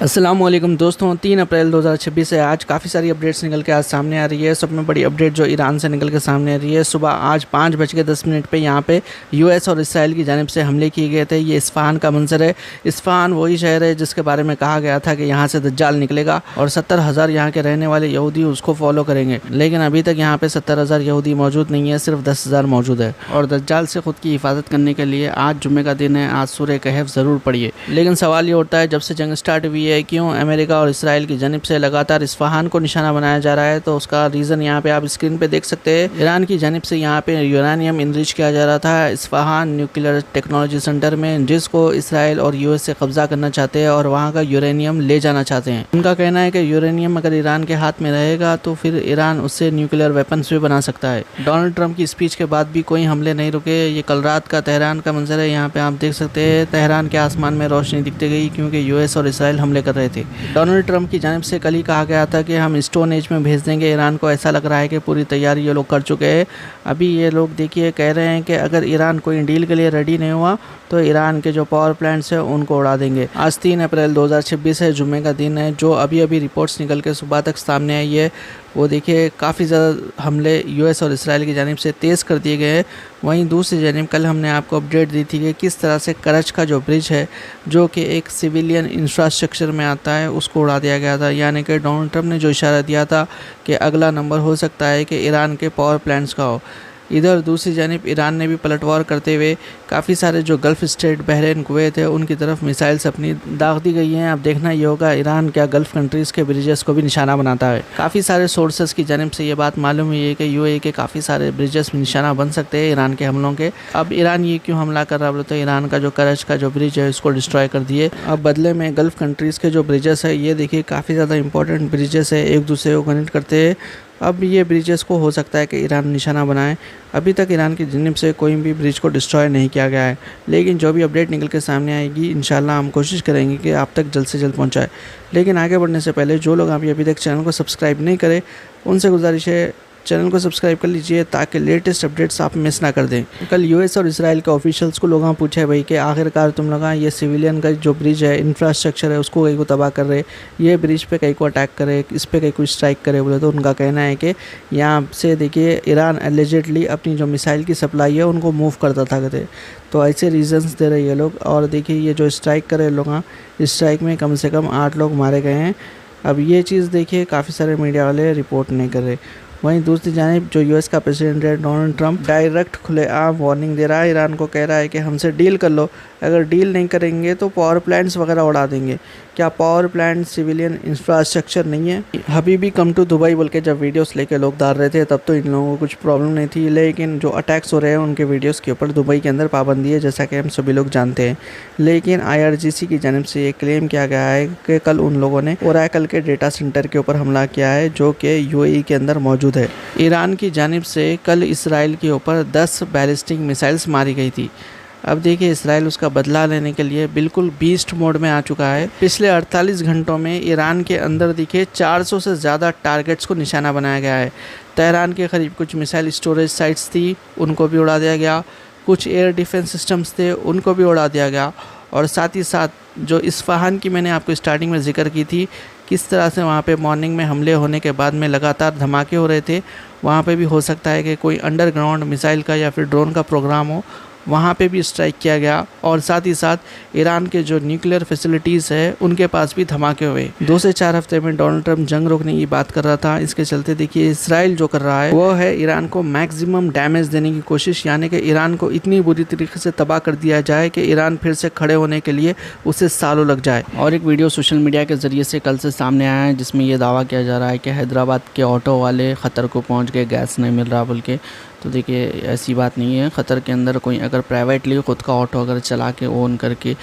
अस्सलामुअलैकुम दोस्तों, 3 अप्रैल 2026 से आज काफ़ी सारी अपडेट्स निकल के आज सामने आ रही है। सब में बड़ी अपडेट जो ईरान से निकल के सामने आ रही है, सुबह आज 5:10 पे यहाँ पे यूएस और इसराइल की जानिब से हमले किए गए थे। ये इस्फहान का मंजर है। इस्फहान वही शहर है जिसके बारे में कहा गया था कि यहाँ से दज्जाल निकलेगा और 70,000 यहाँ के रहने वाले यहूदी उसको फॉलो करेंगे, लेकिन अभी तक यहाँ पे 70,000 यहूदी मौजूद नहीं है, सिर्फ 10,000 मौजूद है। और दज्जाल से खुद की हिफाजत करने के लिए आज जुम्मे का दिन है, आज सूरह कहफ ज़रूर पढ़िए। लेकिन सवाल ये उठता है, जब से जंग स्टार्ट हुई है क्यों अमेरिका और इसराइल की जानिब से लगातार इस्फहान को निशाना बनाया जा रहा है? तो उसका रीज़न यहाँ पे आप स्क्रीन पे देख सकते हैं। ईरान की जानिब से यहाँ पे यूरेनियम इनरिच किया जा रहा था इस्फहान न्यूक्लियर टेक्नोलॉजी सेंटर में, जिसको इसराइल और यूएस से कब्जा करना चाहते हैं और वहाँ का यूरेनियम ले जाना चाहते हैं। उनका कहना है कि यूरेनियम अगर ईरान के हाथ में रहेगा तो फिर ईरान उससे न्यूक्लियर वेपन्स भी बना सकता है। डोनाल्ड ट्रंप की स्पीच के बाद भी कोई हमले नहीं रुके। ये कल रात का तेहरान का मंजर है, यहाँ पे आप देख सकते हैं। तेहरान के आसमान में रोशनी दिखती गई क्योंकि यूएस और इसराइल हमले कर रहे थे। डोनाल्ड ट्रंप की जानिब से कल ही कहा गया था कि हम स्टोन एज में भेज देंगे ईरान को। ऐसा लग रहा है कि पूरी तैयारी ये लोग कर चुके हैं। अभी ये लोग देखिए कह रहे हैं कि अगर ईरान कोई डील के लिए रेडी नहीं हुआ तो ईरान के जो पावर प्लांट्स हैं उनको उड़ा देंगे। आज 3 अप्रैल 2026 है, जुम्मे का दिन है। जो अभी अभी रिपोर्ट्स निकल के सुबह तक सामने आई है वो देखिए काफ़ी ज़्यादा हमले यूएस और इसराइल की जानिब से तेज़ कर दिए गए हैं। वहीं दूसरी जानिब कल हमने आपको अपडेट दी थी कि किस तरह से करच का जो ब्रिज है जो कि एक सिविलियन इंफ्रास्ट्रक्चर में आता है उसको उड़ा दिया गया था। यानी कि डोनाल्ड ट्रंप ने जो इशारा दिया था कि अगला नंबर हो सकता है कि ईरान के पावर प्लांट्स का हो। इधर दूसरी जानिब ईरान ने भी पलटवार करते हुए काफ़ी सारे जो गल्फ़ स्टेट बहरीन कुवैत है उनकी तरफ मिसाइल्स अपनी दाग दी गई हैं। अब देखना ये होगा ईरान क्या गल्फ़ कंट्रीज़ के ब्रिजेस को भी निशाना बनाता है। काफ़ी सारे सोर्सेस की जानिब से ये बात मालूम हुई है कि यूएई के काफ़ी सारे ब्रिजेस निशाना बन सकते हैं ईरान के हमलों के। अब ईरान ये क्यों हमला कर रहा है बोले तो ईरान का जो करच का जो ब्रिज है उसको डिस्ट्रॉय कर दिए। अब बदले में गल्फ़ कंट्रीज़ के जो ब्रिजेस है ये देखिए काफ़ी ज़्यादा इंपॉर्टेंट ब्रिजेस है, एक दूसरे को कनेक्ट करते हैं। अब ये ब्रिजेस को हो सकता है कि ईरान निशाना बनाए। अभी तक ईरान की जानिब से कोई भी ब्रिज को डिस्ट्रॉय नहीं किया गया है, लेकिन जो भी अपडेट निकल के सामने आएगी इंशाल्लाह हम कोशिश करेंगे कि आप तक जल्द से जल्द पहुंचाए। लेकिन आगे बढ़ने से पहले जो लोग अभी तक चैनल को सब्सक्राइब नहीं करें उनसे गुजारिश है चैनल को सब्सक्राइब कर लीजिए ताकि लेटेस्ट अपडेट्स आप मिस ना कर दें। कल यूएस और इसराइल के ऑफिशियल्स को लोग पूछे भाई कि आखिरकार तुम लोग ये सिविलियन का जो ब्रिज है इंफ्रास्ट्रक्चर है उसको कहीं को तबाह कर रहे, ये ब्रिज पे कहीं को अटैक करे, इस पर कहीं को स्ट्राइक करे बोले तो उनका कहना है कि यहाँ से देखिए ईरान एलिजिडली अपनी जो मिसाइल की सप्लाई है उनको मूव करता था कहते, तो ऐसे रीजंस दे रहे ये लोग। और देखिए ये जो स्ट्राइक करे लोग, इस स्ट्राइक में कम से कम 8 लोग मारे गए हैं। अब ये चीज़ देखिए काफ़ी सारे मीडिया वाले रिपोर्ट नहीं कर रहे। वहीं दूसरी जानिब जो यूएस का प्रेसिडेंट है डोनाल्ड ट्रंप डायरेक्ट खुलेआम वार्निंग दे रहा है, ईरान को कह रहा है कि हमसे डील कर लो, अगर डील नहीं करेंगे तो पावर प्लांट्स वगैरह उड़ा देंगे। क्या पावर प्लांट सिविलियन इंफ्रास्ट्रक्चर नहीं है? हबीबी कम टू दुबई बोल के जब वीडियोस लेके लोग डाल रहे थे तब तो इन लोगों को कुछ प्रॉब्लम नहीं थी, लेकिन जो अटैक्स हो रहे हैं उनके वीडियोस के ऊपर दुबई के अंदर पाबंदी है जैसा कि हम सभी लोग जानते हैं। लेकिन IRGC की जानिब से ये क्लेम किया गया है कि कल उन लोगों ने ओरेकल के डेटा सेंटर के ऊपर हमला किया है जो कि यूएई के अंदर मौजूद है। ईरान की जानिब से कल इसराइल के ऊपर 10 बैलिस्टिक मिसाइल्स मारी गई थी। अब देखिए इसराइल उसका बदला लेने के लिए बिल्कुल बीस्ट मोड में आ चुका है। पिछले 48 घंटों में ईरान के अंदर दिखे 400 से ज़्यादा टारगेट्स को निशाना बनाया गया है। तेहरान के करीब कुछ मिसाइल स्टोरेज साइट्स थी उनको भी उड़ा दिया गया, कुछ एयर डिफेंस सिस्टम्स थे उनको भी उड़ा दिया गया, और साथ ही साथ जो इस्फहान की मैंने आपको स्टार्टिंग में जिक्र की थी किस तरह से वहाँ पे मॉर्निंग में हमले होने के बाद में लगातार धमाके हो रहे थे, वहाँ पे भी हो सकता है कि कोई अंडरग्राउंड मिसाइल का या फिर ड्रोन का प्रोग्राम हो, वहाँ पे भी स्ट्राइक किया गया। और साथ ही साथ ईरान के जो न्यूक्लियर फैसिलिटीज़ है उनके पास भी धमाके हुए। 2 से 4 हफ्ते में डोनाल्ड ट्रंप जंग रोकने की बात कर रहा था, इसके चलते देखिए इसराइल जो कर रहा है वो है ईरान को मैक्सिमम डैमेज देने की कोशिश, यानी कि ईरान को इतनी बुरी तरीके से तबाह कर दिया जाए कि ईरान फिर से खड़े होने के लिए उसे सालों लग जाए। और एक वीडियो सोशल मीडिया के ज़रिए से कल से सामने आया है जिसमें ये दावा किया जा रहा है कि हैदराबाद के ऑटो वाले ख़तर को पहुँच गए, गैस नहीं मिल रहा बोल के। तो देखिए ऐसी बात नहीं है। ख़तर के अंदर कोई अगर प्राइवेटली ख़ुद का ऑटो अगर चला के ओन करके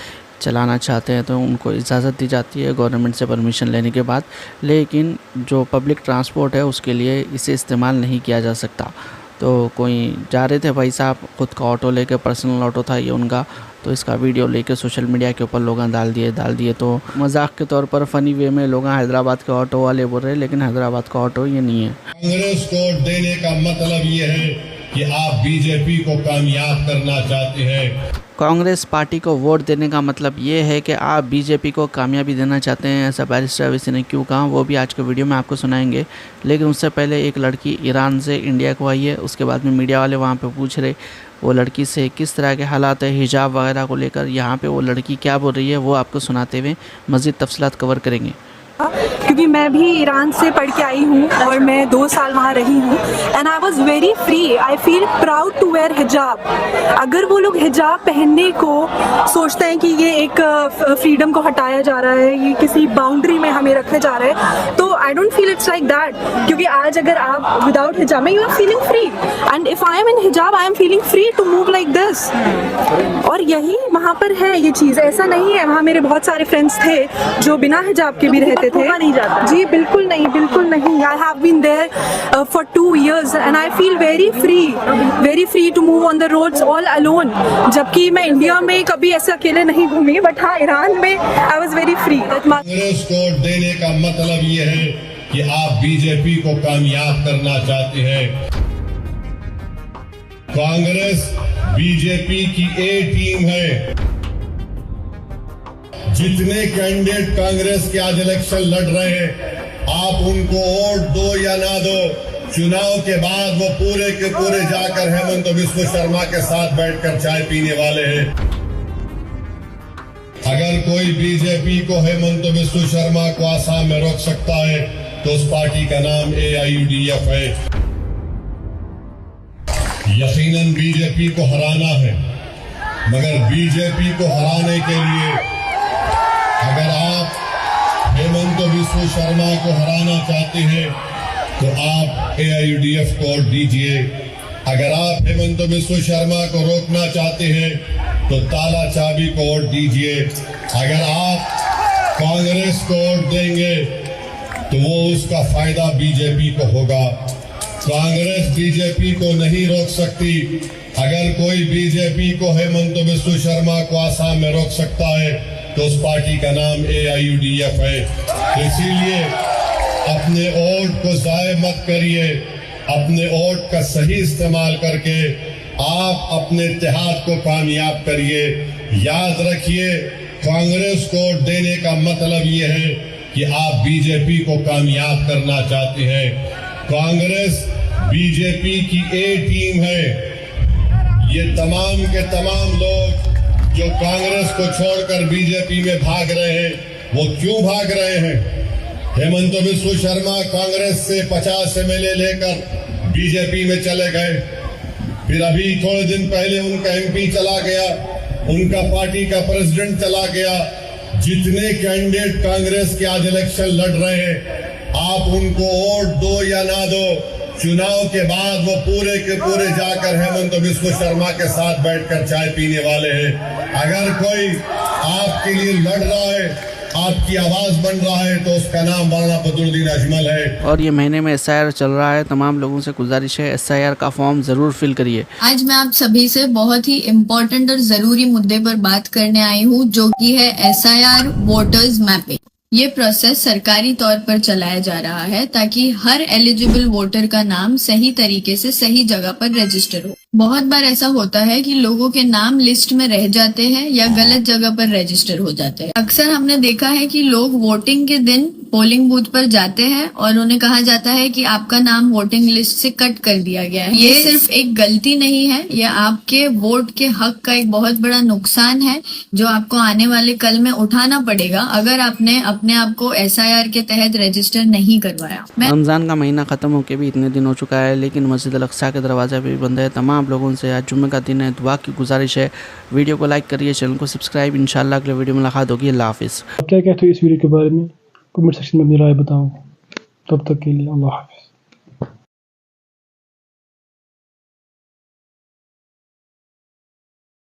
चलाना चाहते हैं तो उनको इजाज़त दी जाती है गवर्नमेंट से परमिशन लेने के बाद, लेकिन जो पब्लिक ट्रांसपोर्ट है उसके लिए इसे इस्तेमाल नहीं किया जा सकता। तो कोई जा रहे थे भाई साहब ख़ुद का ऑटो लेके, पर्सनल ऑटो था ये उनका, तो इसका वीडियो लेके सोशल मीडिया के ऊपर लोग डाल दिए। तो मजाक के तौर पर फ़नी वे में लोग हैदराबाद के ऑटो वाले बोल रहे हैं, लेकिन हैदराबाद का ऑटो ये नहीं है। कांग्रेस को देने का मतलब ये है कि आप बीजेपी को कामयाब करना चाहते हैं। कांग्रेस पार्टी को वोट देने का मतलब ये है कि आप बीजेपी को कामयाबी देना चाहते हैं, ऐसा बैरिस्टर अवैसी ने क्यों कहा वो भी आज के वीडियो में आपको सुनाएंगे। लेकिन उससे पहले एक लड़की ईरान से इंडिया को आई है, उसके बाद में मीडिया वाले वहाँ पे पूछ रहे वो लड़की से किस तरह के हालात है हिजाब वगैरह को लेकर। यहाँ पे वो लड़की क्या बोल रही है वो आपको सुनाते हुए मज़ीद तफसीलात कवर करेंगे। क्योंकि मैं भी ईरान से पढ़ के आई हूँ और मैं 2 साल वहाँ रही हूँ and I was very free. I feel proud to wear हिजाब। अगर वो लोग हिजाब पहनने को सोचते हैं कि ये एक फ्रीडम को हटाया जा रहा है, ये किसी बाउंड्री में हमें रखने जा रहा है, तो I don't feel it's like that. क्योंकि आज अगर आप विदाउट हिजाब में you are feeling free and if I am in हिजाब I am feeling free to move like this. और यही वहाँ पर है ये चीज़, ऐसा नहीं है। वहाँ मेरे बहुत सारे फ्रेंड्स थे जो बिना हिजाब के भी रहते थे। नहीं जाता जी, बिल्कुल नहीं, बिल्कुल नहीं। I have been there for 2 years and I feel very free to move on the roads all alone. जबकि मैं इंडिया में कभी ऐसे अकेले नहीं घूमी, बट हाँ ईरान में I was very free. Congress को देने का मतलब ये है कि आप बीजेपी को कामयाब करना चाहते हैं। कांग्रेस बीजेपी की ए टीम है। जितने कैंडिडेट कांग्रेस के आज इलेक्शन लड़ रहे हैं, आप उनको वोट दो या ना दो, चुनाव के बाद वो पूरे के पूरे जाकर हेमंत बिस्वा शर्मा के साथ बैठकर चाय पीने वाले हैं। अगर कोई बीजेपी को हेमंत बिस्वा शर्मा को आसाम में रोक सकता है तो उस पार्टी का नाम AIUDF है। यकीनन बीजेपी को हराना है, मगर बीजेपी को हराने के लिए अगर आप हेमंत बिस्वा शर्मा को हराना चाहते हैं तो आप AIUDF को वोट दीजिए। अगर आप हेमंत बिस्वा शर्मा को रोकना चाहते हैं तो ताला चाबी को वोट दीजिए। अगर आप कांग्रेस को वोट देंगे तो वो उसका फायदा बीजेपी को होगा। कांग्रेस बीजेपी को नहीं रोक सकती। अगर कोई बीजेपी को हेमंत बिस्वा शर्मा को आसाम में रोक सकता है तो उस पार्टी का नाम AIUDF है। इसीलिए अपने वोट को जाया मत करिए। अपने वोट का सही इस्तेमाल करके आप अपने इत्तेहाद को कामयाब करिए। याद रखिए, कांग्रेस को वोट देने का मतलब ये है कि आप बीजेपी को कामयाब करना चाहते हैं। कांग्रेस बीजेपी की ए टीम है। ये तमाम के तमाम लोग जो कांग्रेस को छोड़कर बीजेपी में भाग रहे हैं, वो क्यों भाग रहे हैं? हेमंत बिस्वा शर्मा कांग्रेस से 50 MLA लेकर बीजेपी में चले गए। फिर अभी थोड़े दिन पहले उनका MP चला गया, उनका पार्टी का प्रेसिडेंट चला गया। जितने कैंडिडेट कांग्रेस के आज इलेक्शन लड़ रहे हैं, आप उनको वोट दो या ना दो, चुनाव के बाद वो पूरे के पूरे जाकर हेमंत बिस्वा शर्मा के साथ बैठकर चाय पीने वाले हैं। अगर कोई आपके लिए लड़ रहा है, आपकी आवाज बन रहा है, तो उसका नाम मौलाना बदरुद्दीन अजमल है। और ये महीने में SIR चल रहा है, तमाम लोगों से गुजारिश है SIR का फॉर्म जरूर फिल करिए। आज मैं आप सभी से बहुत ही इम्पोर्टेंट और जरूरी मुद्दे पर बात करने आई हूँ, जो कि है SIR वोटर्स मैपिंग। ये प्रोसेस सरकारी तौर पर चलाया जा रहा है ताकि हर एलिजिबल वोटर का नाम सही तरीके से सही जगह पर रजिस्टर हो। बहुत बार ऐसा होता है कि लोगों के नाम लिस्ट में रह जाते हैं या गलत जगह पर रजिस्टर हो जाते हैं। अक्सर हमने देखा है कि लोग वोटिंग के दिन पोलिंग बूथ पर जाते हैं और उन्हें कहा जाता है कि आपका नाम वोटिंग लिस्ट से कट कर दिया गया है। ये सिर्फ एक गलती नहीं है, ये आपके वोट के हक का एक बहुत बड़ा नुकसान है जो आपको आने वाले कल में उठाना पड़ेगा अगर आपने अपने आप को SIR के तहत रजिस्टर नहीं करवाया। रमजान का महीना खत्म होके भी इतने दिन हो चुका है, लेकिन मस्जिद अल-अक़सा के दरवाजे भी बंद है। तमाम लोगों से आज जुम्मे का दिन है, दुआ की गुजारिश है। वीडियो को लाइक करिए, चैनल को सब्सक्राइब। इंशाल्लाह अगले वीडियो में मुलाकात होगी। अल्लाह हाफिज़। क्या कहते हो इस वीडियो के बारे में? कमेंट सेक्शन में अपनी राय बताओ। तब तक के लिए अल्लाह हाफिज़।